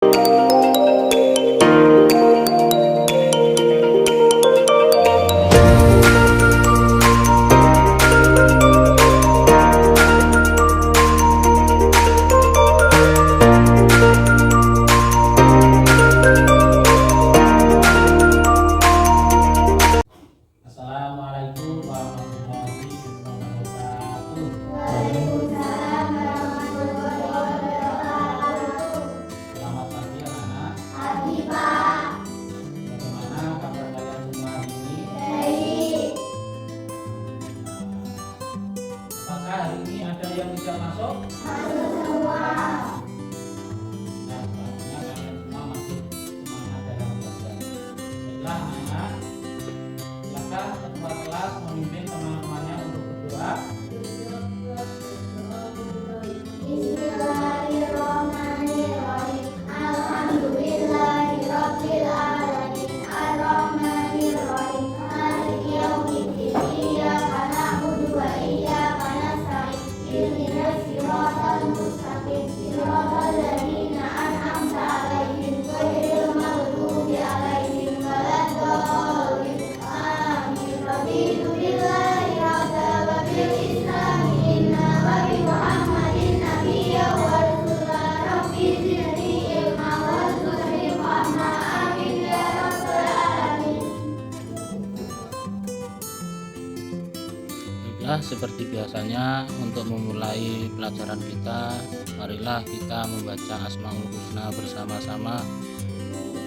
Assalamualaikum warahmatullahi wabarakatuh. Waalaikumsalam warahmatullahi wabarakatuh. Selamat pagi anak-anak. Pagi Pak. Bagaimana kabar kalian semua hari ini? Baik. Apakah hari ini ada yang bisa masuk? Masuk semua. Nah, sepertinya kalian semua masih semangat dalam belajar. Baiklah anak-anak, silakan ketua kelas memimpin teman-temannya untuk berdoa. Bismillahirrahmanirrahim. Alhamdulillahirabbil alamin. Arrahmanirrahim. Maliki yaumiddin. Iyyaka na'budu wa iyyaka nasta'in. Ihdinas siratal mustaqim. Siratal ladzina an'amta 'alaihim ghairil maghdubi 'alaihim waladdallin. Amin. Raditu billahi rabban wa bil islami dinan wa bi Muhammadin nabiyyan wa rasulan. Rabbi zidni ilman warzuqni fahma. Amin ya rabbal alamin. Baiklah, seperti biasanya untuk memulai pelajaran kita, marilah kita membaca Asmaul Husna bersama-sama.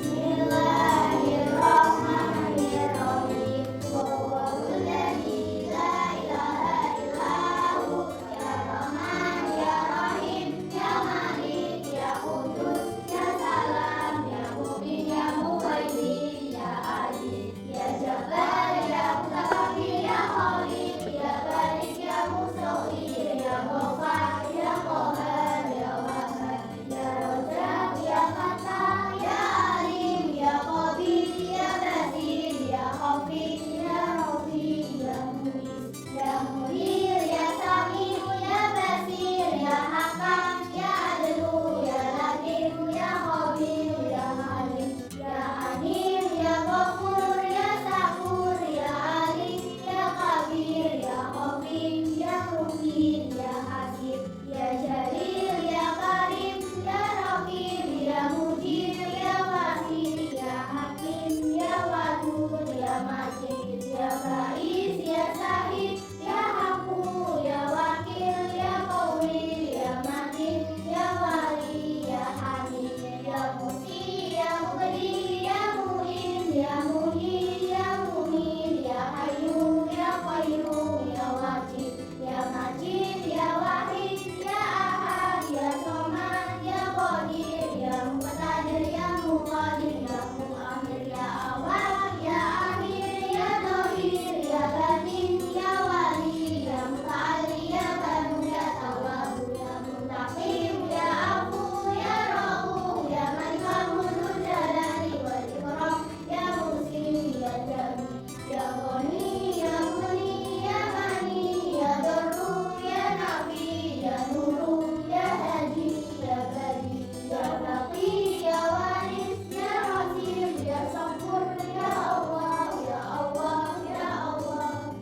Bismillahirrahmanirrahim. Wallahul ladzi la ilaha illahu ya Rahman ya Rahim ya Malik ya Qudus ya Salam ya Mu'min ya Muhaimin ya Aziz ya Jabbar ya Mutakabbir ya Khalid ya Barik ya Musawwir ya Ghaffar ya Qahhar ya Wahhab ya Razzaq ya Fattah ya Alim ya Qadir ya Basir ya Khafi ya Rafi ya Mu'is ya Mudir ya Sami'u ya Basir ya Hakam ya Adlu ya Latif ya Khabir ya Alim ya Anim ya Ghafur ya Sakur ya Alim ya Kabir ya Khafif ya Mubin ya Hasib ya Jalil ya Karim ya Raqib ya Mujib ya Wahid ya Hakim ya Wadud ya Majid ya Ba'is ya Sahid ya Haku ya Wakil ya Qawi ya Matin ya Wali ya Hamid ya Musi ya Mughni ya Mu'in ya Muhyi ya Mumin ya Hayyu ya Qayyum ya Wajid ya Majid ya Wahid ya Ahad ya Samad ya Qadir ya Muqtadir ya Muqaddir ya Mu'akhir ya Awal ya Akhir ya Zahir ya Batin ya Wali ya Muta'alli ya Banu ya Tawwab ya Muntaqim ya Afu ya Rauf ya Malikul Mulk Jalali wal Ikram ya Musim ya Jami ya Ghani ya Mughni ya Mani ya Darru ya Nafi ya Nuru ya Hadi ya Badi ya Baqi ya Waris ya Rasim ya Sabur ya Allah ya Allah ya Allah.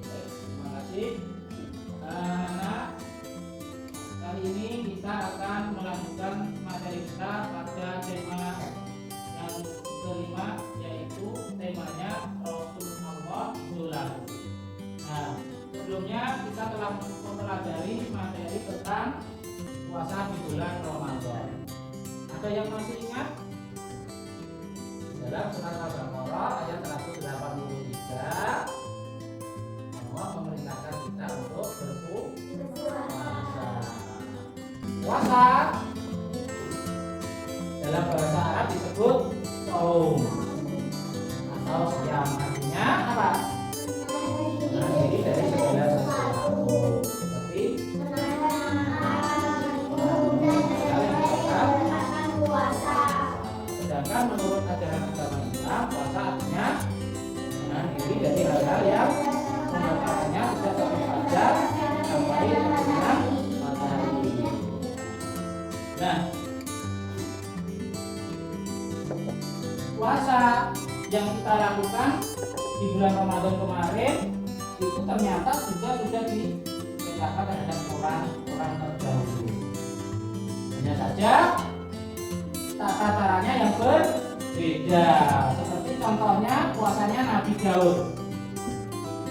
Terima kasih. Anak-anak, kali ini kita akan melanjutkan materi kita pada tema yang kelima, yaitu temanya Rasulullah Idolahu. Nah, sebelumnya kita telah mempelajari materi tentang puasa di bulan Ramadan. Ada yang masih ingat? Dalam surat Al-Baqarah ayat 183, Allah memerintahkan kita untuk berpuasa. Puasa dalam bahasa Arab disebut saum atau siam. Artinya apa? Menahan diri dari segala sesuatu. Seperti sedangkan menurut ajaran agama Islam, puasa artinya menahan diri dari hal-hal yang menyebabkannya tidak sampai fajar sampai terbenam matahari. Nah, puasa yang kita lakukan di bulan Ramadan kemarin itu ternyata juga sudah ditetapkan terhadap orang terdahulu. Hanya saja tata caranya yang berbeda. Seperti contohnya puasanya Nabi Daud.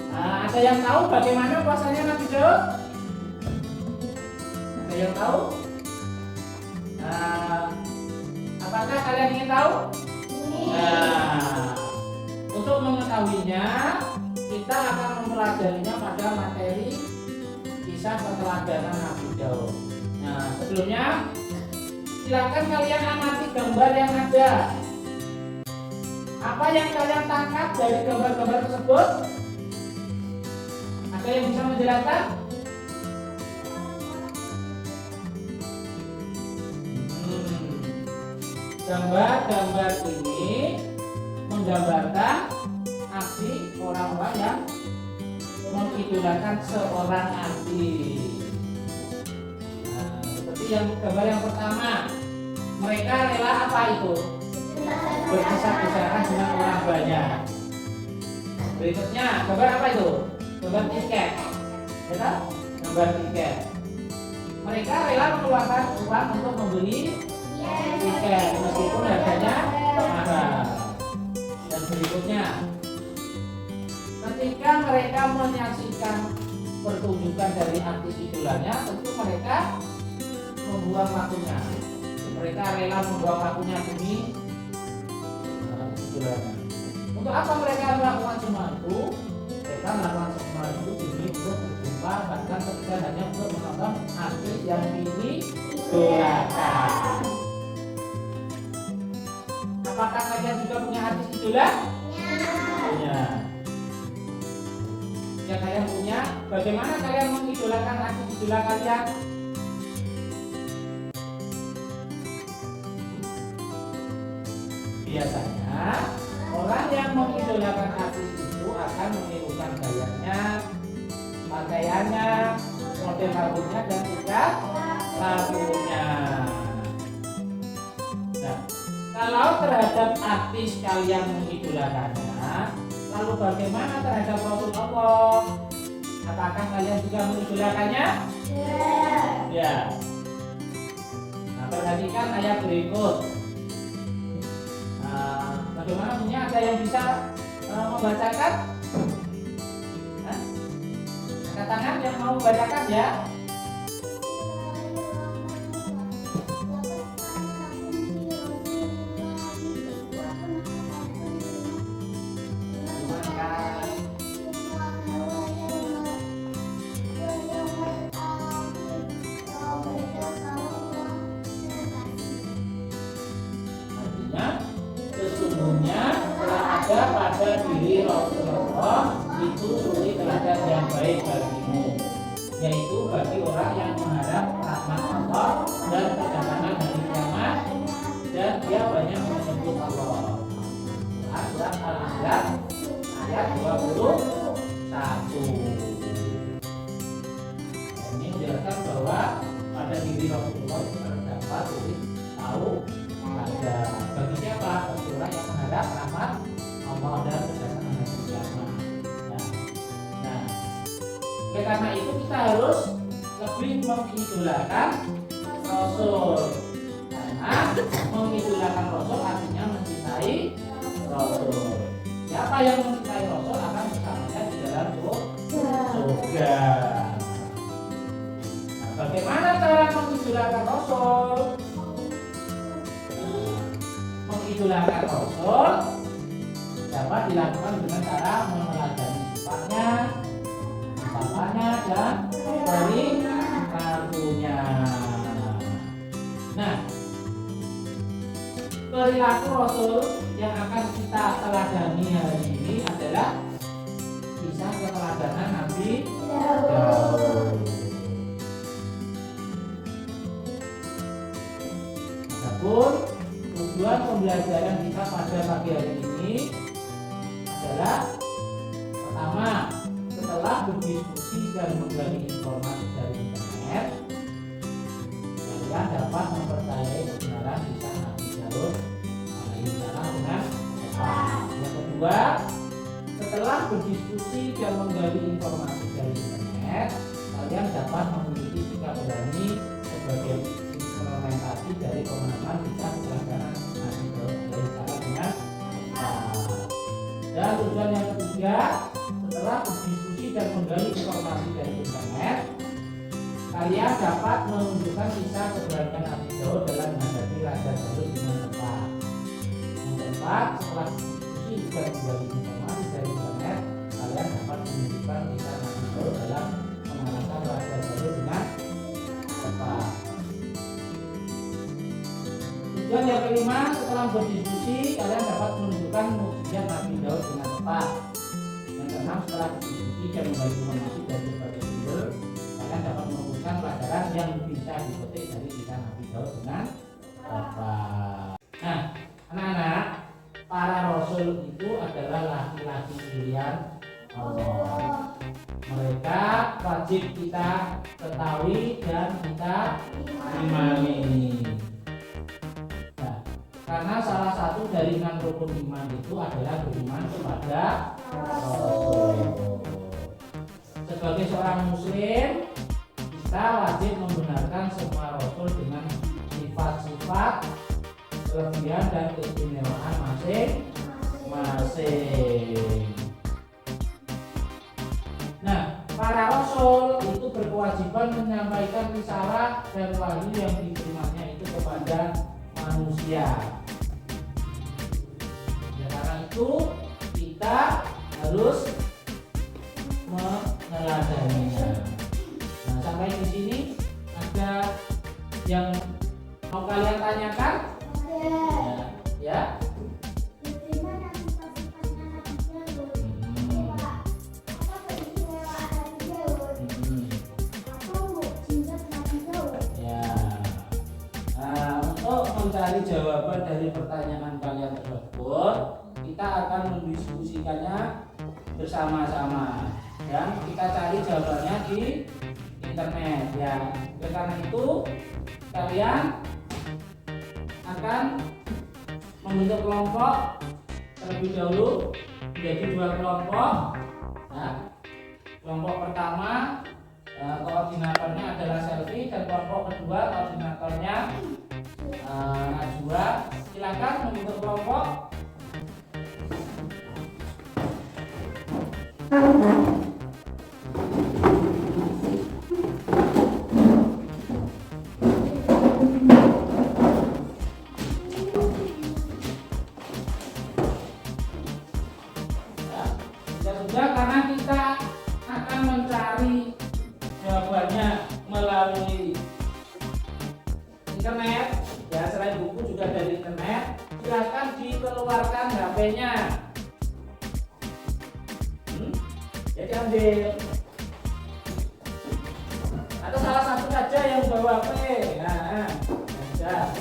Nah, ada yang tahu bagaimana puasanya Nabi Daud? Ada yang tahu? Nah, apakah kalian ingin tahu? Nah, untuk mengetahuinya kita akan mempelajarinya pada materi kisah keteladanan Nabi Daud. Nah, sebelumnya silakan kalian amati gambar yang ada. Apa yang kalian tangkap dari gambar-gambar tersebut? Ada yang bisa menjelaskan? Gambar-gambar ini menggambarkan aksi orang-orang yang mengidolakan seorang artis. Nah, seperti yang gambar yang pertama, mereka rela apa itu? Berdesak-desakan dengan orang banyak. Berikutnya, gambar apa itu? Gambar tiket. Ya kan? Gambar tiket. Mereka rela mengeluarkan uang untuk membeli tiket meskipun harganya mahal. Dan berikutnya, ketika mereka menyaksikan pertunjukan dari artis idolanya, tentu mereka membuang waktunya. Mereka rela membuang waktunya demi idolanya. Untuk apa mereka melakukan semua itu? Mereka melakukan semua itu demi untuk berjumpa, bahkan ketika hanya untuk menonton artis yang diidolakan. Apakah kalian juga punya artis idola? Punya. Ya kalian punya. Bagaimana kalian mengidolakan artis idola kalian? Biasanya orang yang mengidolakan artis itu akan menirukan gayanya, pakaiannya, model rambutnya dan tingkah lakunya. Nah, kalau terhadap artis kalian mengidolakannya, lalu bagaimana terhadap Rasulullah? Apakah kalian juga mengidolakannya? Ya. Nah, perhatikan ayat berikut. Nah, bagaimana punya? Ada yang bisa membacakan? Angkat tangan yang mau membacakan ya. Sesungguhnya telah ada pada diri Rasulullah itu suri teladan yang baik bagimu, yaitu bagi orang yang mengharap rahmat Allah dan kedatangan hari kiamat, dan dia banyak menyebut Allah. Surat Al-Ahzab ayat 21. Ini menjelaskan bahwa pada diri Rasulullah itu terdapat suri tahu ada bagi siapa? Bagi orang yang mengharap rahmat Allah dan kedatangan hari kiamat. Nah, oleh karena itu kita harus lebih mengidolakan Rasul. Karena mengidolakan Rasul artinya mencintai Rasul. Siapa yang mencintai Rasul akan bersamanya di dalam surga. Nah, bagaimana cara mengidolakan Rasul? Mengidolakan Rasul dapat dilakukan dengan cara meneladani sifatnya, bapaknya dan perilakunya. Nah, perilaku Rasul yang akan kita teladani hari ini adalah kisah keteladanan Nabi Daud. Adapun tujuan pembelajaran kita pada pagi hari ini adalah pertama, setelah berdiskusi dan menggali informasi dari internet, kalian dapat mempercayai kebenaran kisah Nabi Daud alaihissalam dengan kedua, setelah berdiskusi dan menggali informasi dari internet, kalian dapat memiliki sikap berani sebagai implementasi dari pemahaman kisah pelaksanaan Nabi Daud alaihissalam dengan dan tujuan yang ketiga, setelah berdiskusi dan menggali informasi dari internet, kalian dapat menunjukkan kisah keberanian Nabi Daud dalam menghadapi Raja Jalut dengan tepat. Yang keempat, setelah berdiskusi dan menggali informasi dari internet, kalian dapat menunjukkan kisah Nabi Daud dalam mengalahkan Raja Jalut dengan tepat. Tujuan yang kelima, setelah berdiskusi, kalian dapat menunjukkan mukjizat Nabi Daud dengan tepat. Yang keenam, setelah berdiskusi dan menggali informasi dari berbagai sumber, kalian dapat menemukan pelajaran yang bisa dipetik dari kisah Nabi Daud dengan tepat. Nah, anak-anak, para rasul itu adalah laki-laki pilihan Allah. Mereka wajib kita ketahui dan kita imani. Karena salah satu dari 6 rukun iman itu adalah beriman kepada Rasul. Sebagai seorang muslim, kita wajib membenarkan semua Rasul dengan sifat-sifat, kelebihan dan keistimewaan masing-masing. Nah, para Rasul itu berkewajiban menyampaikan risalah dan wahyu yang diterimanya itu kepada manusia. Karena itu kita harus meneladaninya. Nah, sampai di sini ada yang mau kalian tanyakan? Ya. Mencari jawaban dari pertanyaan kalian tersebut, kita akan mendiskusikannya bersama-sama dan kita cari jawabannya di internet ya. Karena itu kalian akan membentuk kelompok terlebih dahulu menjadi 2 kelompok. Nah, kelompok pertama koordinatornya adalah Selvi dan kelompok kedua koordinatornya Najwa. Silakan membentuk kelompok. Sudah, karena kita akan mencari jawabannya melalui internet ya, selain buku juga dari internet. Silakan dikeluarkan HP-nya. Jadi ambil atau salah satu saja yang bawa HP. Nah, bisa.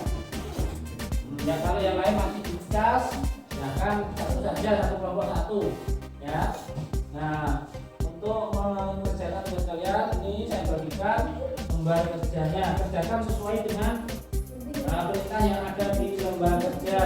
Ya, kalau yang lain masih dicas, silakan satu saja, satu kelompok satu. Ya. Nah, untuk mengerjakan tugas kalian ini saya bagikan lembar kerjanya. Kerjakan sesuai dengan perintah yang ada di lembar kerja.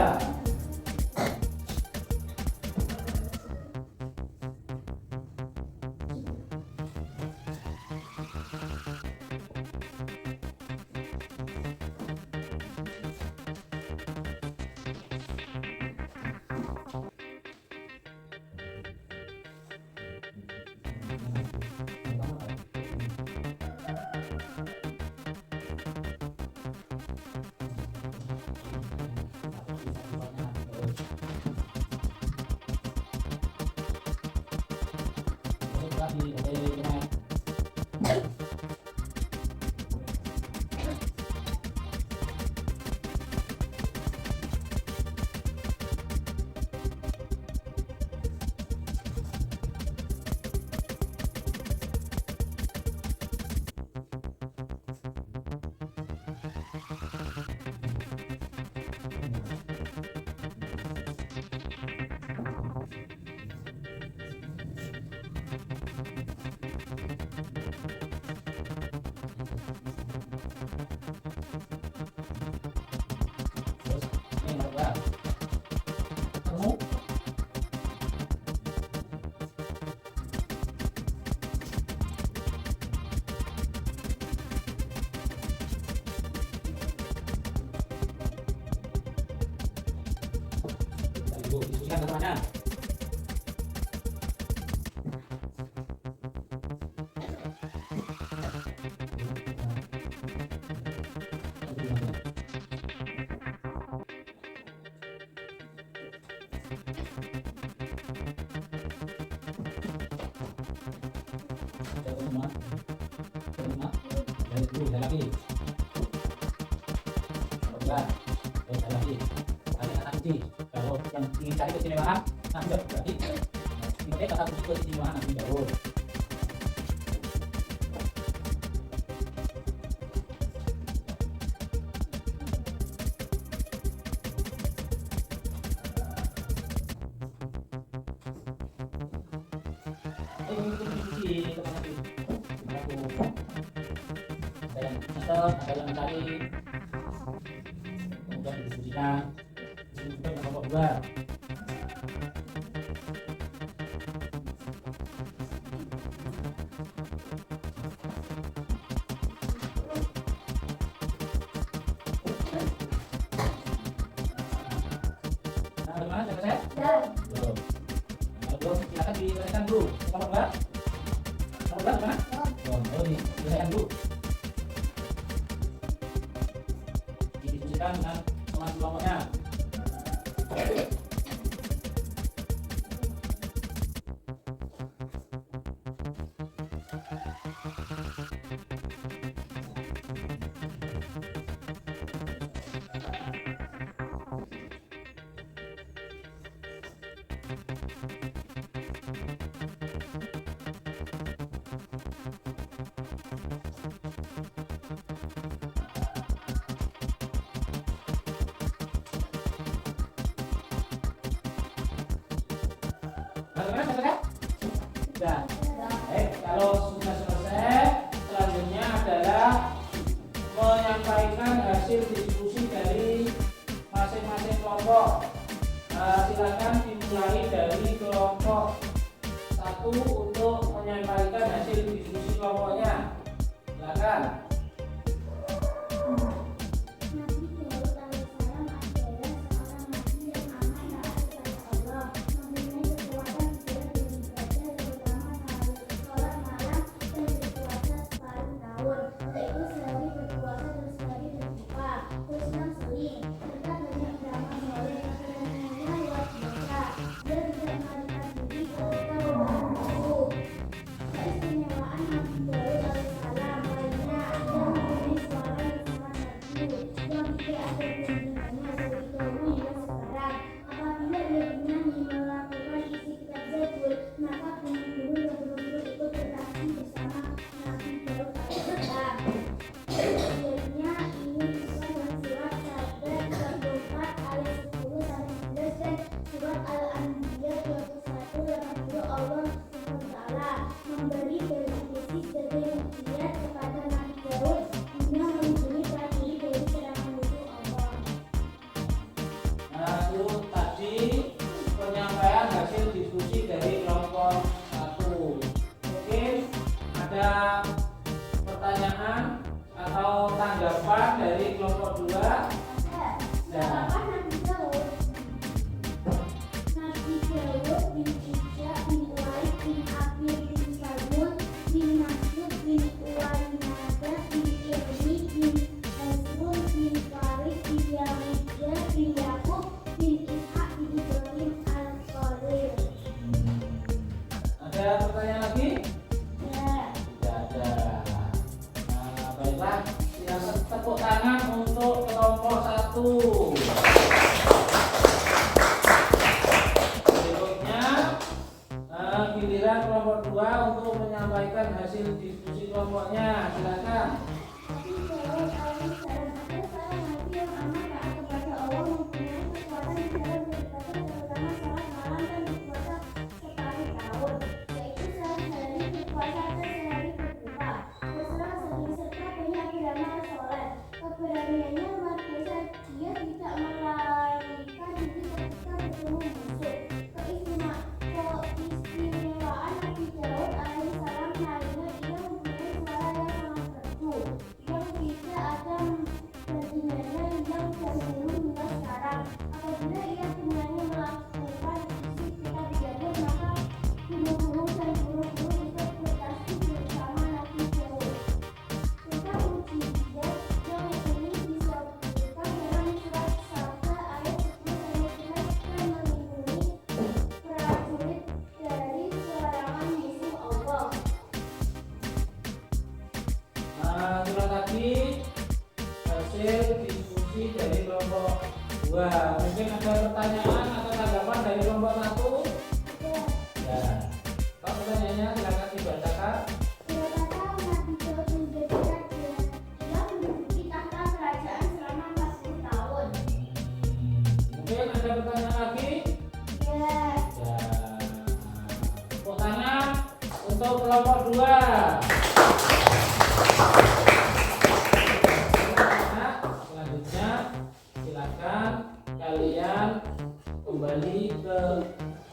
Berikan temannya. Semua, semua, dari dulu saya lagi. Enggak, saya lagi. Ada kata kunci. Kalau yang ingin cari keistimewaan, nah sudah berarti ini kata kunci keistimewaan nanti jauh. Ada yang mencari, kemudian didiskusikan, kemudian kelompok dua. Nah, bagaimana sudah selesai? Belum. Nah, belum, silakan diselesaikan dulu. Kelompok dua? Kelompok dua bagaimana? Belum. Oh, ini diselesaikan dulu. Didiskusikan dengan teman kelompoknya. Bagaimana selesai? Sudah. Baik, kalau sudah selesai, selanjutnya adalah menyampaikan hasil diskusi dari masing-masing kelompok. Silakan dimulai dari kelompok 1 untuk menyampaikan hasil diskusi kelompoknya. Silakan. Pertanyaan atau tanggapan dari kelompok 2? Nah, Nabi Dawud bin Isa bin Uwais bin Abir bin Salmun bin Mas'ud bin Uwainada bin Irmi bin Hezrun bin Farid bin Yahya bin Yakub bin Ishaq bin Ibrahim al-Khalil. Ada pertanyaan lagi? Tidak ada. Nah, baiklah, silakan tepuk tangan untuk kelompok 1. Giliran kelompok 2 untuk menyampaikan hasil diskusi kelompoknya. Silakan. Keberaniannya luar biasa, dia tidak melarikan diri ketika bertemu musuh. Keistimewaan Nabi Daud alaihissalam lainnya, ia mempunyai suara yang mungkin ada pertanyaan atau tanggapan dari kelompok 1? Ya. Apa pertanyaannya? Silakan dibacakan. Siapakah Nabi Daud menjadi raja? Dia menduduki tahta kerajaan selama 40 tahun. Mungkin ada pertanyaan lagi? Ya. Ya. Tepuk tangan untuk kelompok 2. Selanjutnya silakan kalian kembali ke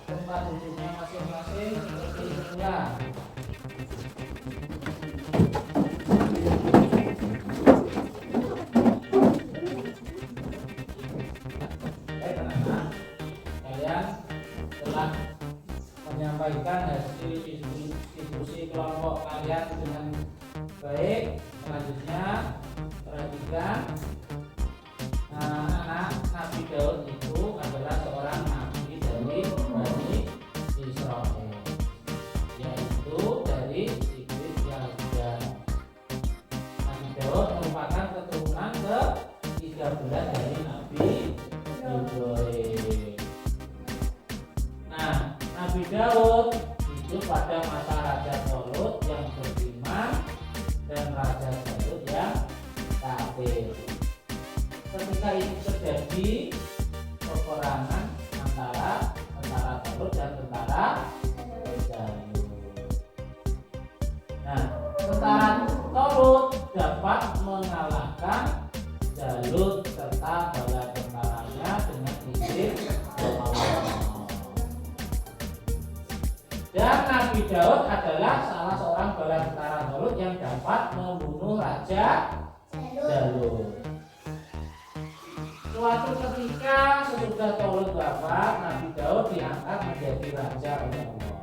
tempat duduknya masing-masing seperti semula. Baik anak-anak, kalian telah menyampaikan hasil diskusi kelompok kalian dengan baik. Selanjutnya perhatikan, anak Nabi Daud itu adalah seorang nabi dari Bani Israel, yaitu dari Iblis Yahuda. Nabi Daud merupakan keturunan ke-13 dari Nabi Ibrahim. Nah, Nabi Daud itu pada masa Raja Tolut yang beriman dan Raja Jalut yang kafir. Ketika itu terjadi peperangan antara tentara Tolut dan tentara Jalut. Nah, tentara Tolut dapat mengalahkan Jalut serta bala tentaranya dengan izin Allah. Dan Nabi Daud adalah salah seorang bala tentara Tolut yang dapat membunuh Raja Jalut. Suatu ketika sesudah Tolut wafat, Nabi Daud diangkat menjadi raja oleh Allah.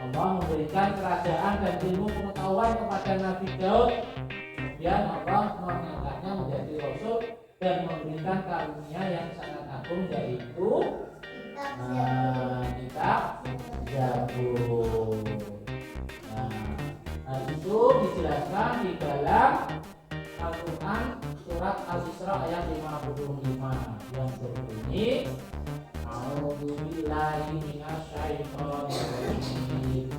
Allah memberikan kerajaan dan ilmu pengetahuan kepada Nabi Daud. Kemudian Allah mengangkatnya menjadi rasul dan memberikan karunia yang sangat agung, yaitu kitab Zabur. Hal itu dijelaskan di dalam Al-Quran surat Al-Isra ayat 55 yang berbunyi, A'udzubillahi minasyaitonir rajim.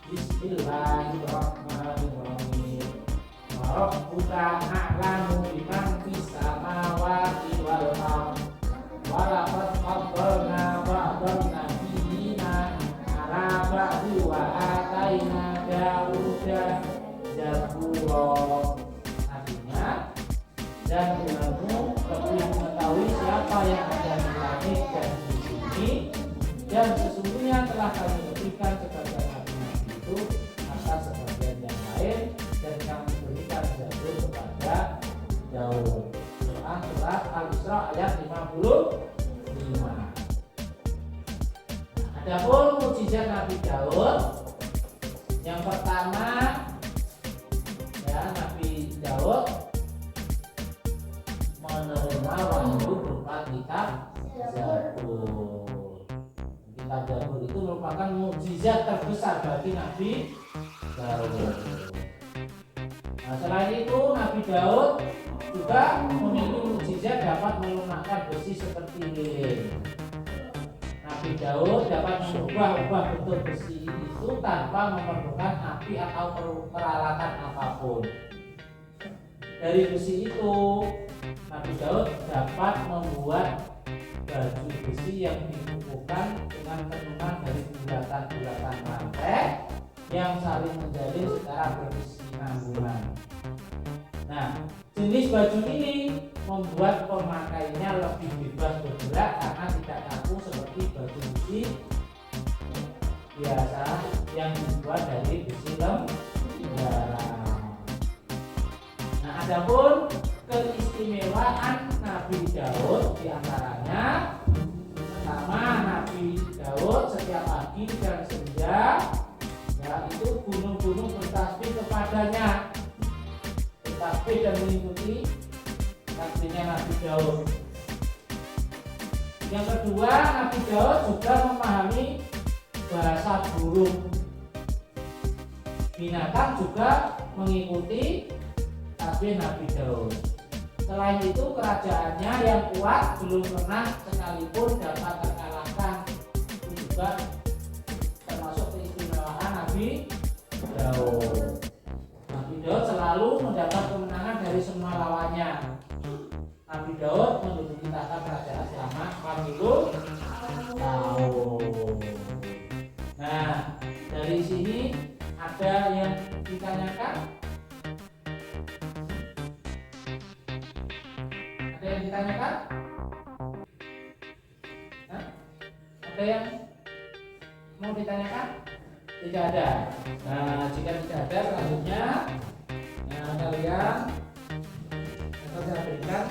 Bismillahirrahmanirrahim. Rabbuka a'lamu biman fis samawati wal ardh. Wa laqad faddalna ba'dhan nabiyyina 'ala ba'dhi wa ataina Dauda zabura. Artinya, dan Tuhanmu lebih mengetahui siapa yang ada di langit dan di bumi, dan sesungguhnya telah kami berikan sebagian nabi-nabi itu atas sebagian yang lain, dan kami berikan Zabur kepada Daud. Surat Al-Isra ayat 55. Adapun mukjizat Nabi Daud, yang pertama, ya, Nabi Daud menerima wahyu berupa kitab Zabur. Kitab Zabur itu merupakan mukjizat terbesar bagi Nabi Daud. Nah, selain itu Nabi Daud juga memiliki mukjizat dapat melunakkan besi seperti lilin. Nabi Daud dapat mengubah bentuk besi itu tanpa memerlukan api atau peralatan apapun. Dari besi itu, Nabi Daud dapat membuat baju besi yang dikukuhkan dengan tentunan dari bulatan-bulatan rantai yang saling menjalin secara berkesinambungan. Nah, jenis baju ini membuat pemakainya lebih bebas bergerak karena tidak kaku seperti baju besi biasa yang dibuat dari besi lembaran. Nah, adapun keistimewaan Nabi Daud diantaranya, pertama, Nabi Daud setiap pagi dan senja, yaitu gunung-gunung bertasbih kepadanya, bertasbih dan mengikuti tasbihnya Nabi Daud. Yang kedua, Nabi Daud juga memahami bahasa burung. Binatang juga mengikuti tasbih Nabi Daud. Selain itu kerajaannya yang kuat belum pernah sekalipun dapat terkalahkan. Itu juga termasuk keistimewaan Nabi Daud. Nabi Daud selalu mendapat kemenangan dari semua lawannya. Nabi Daud menduduki tahta kerajaan selama 40 tahun. Nah, dari sini ada yang ditanyakan? Ada yang ditanyakan? Hah? Ada yang mau ditanyakan? Tidak ada. Nah, jika tidak ada, selanjutnya kalian akan saya berikan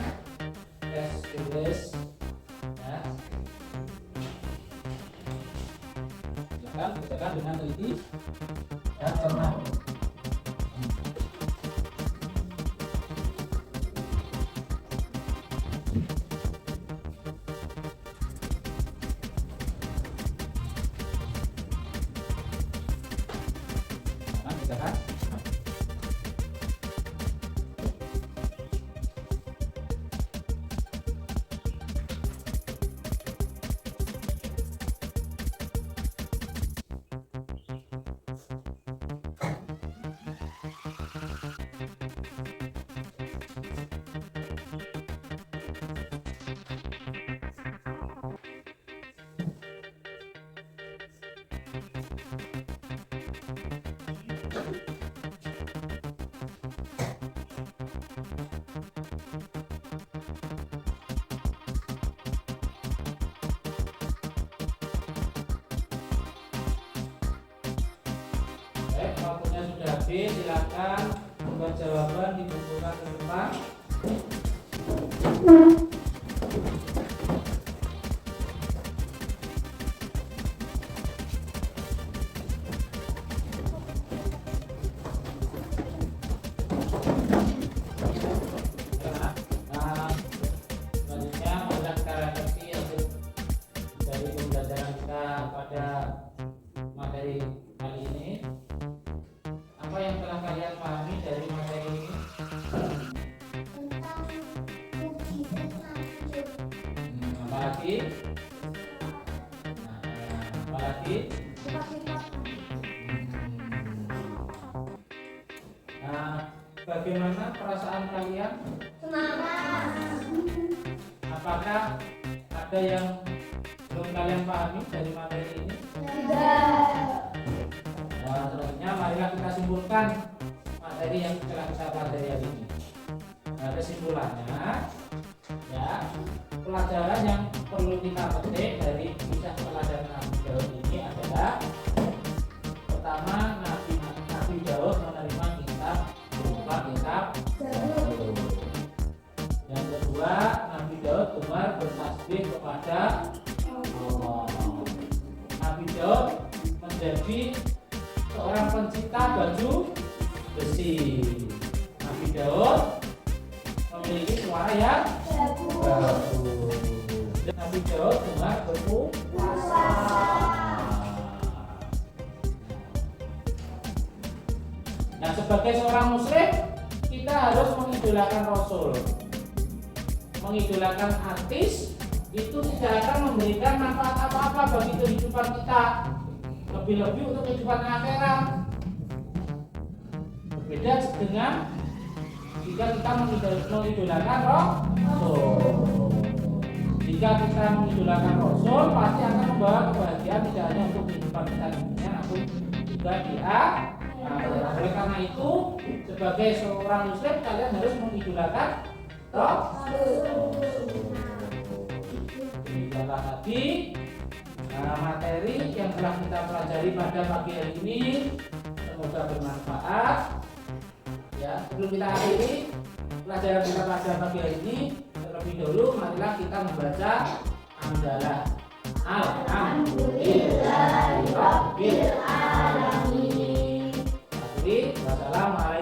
tes tulis. Ya. Silakan kerjakan dengan teliti dan cermat. Kerjakan. Waktunya sudah habis, silakan membuat jawaban dibukukan ke depan. Nah, selanjutnya marilah kita refleksi untuk dari pembelajaran kita pada materi kali ini. Apa yang telah kalian pahami dari materi ini? Tentang mukjizat Nabi. Apalagi? Apalagi? Nah, bagaimana perasaan kalian? Semangat. Apakah ada yang belum kalian pahami dari materi ini? Tidak. Nah, selanjutnya marilah kita simpulkan materi yang telah kita pelajari hari ini. Nah, kesimpulannya, ya, pelajaran yang perlu kita petik dari kisah pelajaran Nabi Daud ini adalah pertama, Nabi Daud menerima kitab berupa kitab Zabur. Yang kedua, Nabi Daud gemar bertasbih kepada Allah. Nabi Daud menjadi seorang pencipta baju besi. Nabi Daud memiliki suara yang bagus. Nabi Daud gemar berpuasa. Nah, sebagai seorang muslim, kita harus mengidolakan Rasul. Mengidolakan artis itu tidak akan memberikan manfaat apa-apa bagi kehidupan kita. Lebih-lebih untuk kehidupan akhirat. Berbeda dengan jika kita mengidolakan Rasul. Jika kita mengidolakan Rasul, pasti akan membawa kebahagiaan tidak hanya untuk kehidupan kita di dunia, namun juga di akhirat. Oleh karena itu, sebagai seorang muslim, kalian harus mengidolakan Rasul. Demikianlah tadi materi yang telah kita pelajari pada pagi hari ini, semoga bermanfaat. Ya, sebelum kita akhiri pelajaran kita pada pagi hari ini, terlebih dahulu marilah kita membaca hamdalah. Alhamdulillahirabbil alamin. Wassalamualaikum